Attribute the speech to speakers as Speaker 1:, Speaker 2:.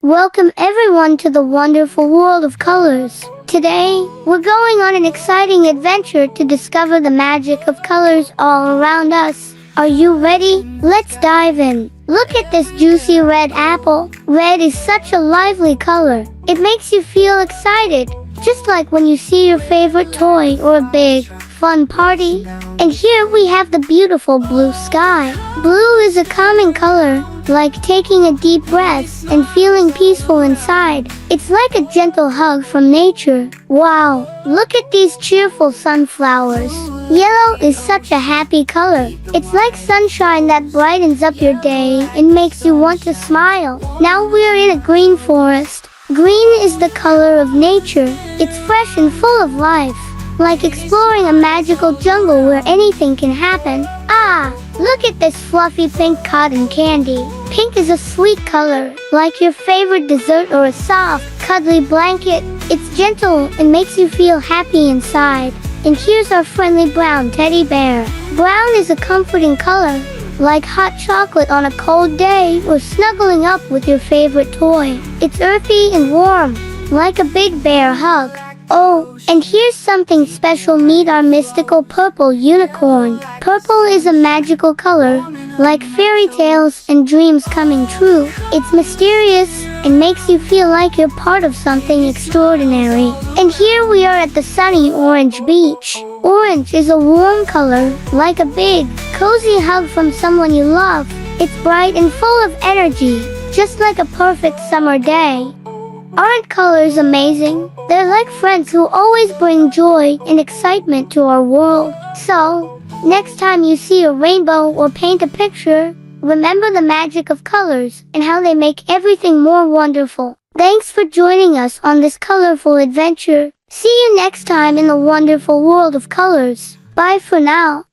Speaker 1: Welcome everyone to the wonderful world of colors. Today, we're going on an exciting adventure to discover the magic of colors all around us. Are you ready? Let's dive in. Look at this juicy red apple. Red is such a lively color. It makes you feel excited, just like when you see your favorite toy or a big, fun party. And here we have the beautiful blue sky. Blue is a calming color, like taking a deep breath and feeling peaceful inside. It's like a gentle hug from nature. Wow, look at these cheerful sunflowers. Yellow is such a happy color. It's like sunshine that brightens up your day and makes you want to smile. Now we're in a green forest. Green is the color of nature. It's fresh and full of life, like exploring a magical jungle where anything can happen. Ah, look at this fluffy pink cotton candy. Pink is a sweet color, like your favorite dessert or a soft, cuddly blanket. It's gentle and makes you feel happy inside. And here's our friendly brown teddy bear. Brown is a comforting color, like hot chocolate on a cold day or snuggling up with your favorite toy. It's earthy and warm, like a big bear hug. Oh, and here's something special. Meet our mystical purple unicorn. Purple is a magical color, like fairy tales and dreams coming true. It's mysterious and makes you feel like you're part of something extraordinary. And here we are at the sunny orange beach. Orange is a warm color, like a big, cozy hug from someone you love. It's bright and full of energy, just like a perfect summer day. Aren't colors amazing? They're like friends who always bring joy and excitement to our world. So, next time you see a rainbow or paint a picture, remember the magic of colors and how they make everything more wonderful. Thanks for joining us on this colorful adventure. See you next time in the wonderful world of colors. Bye for now.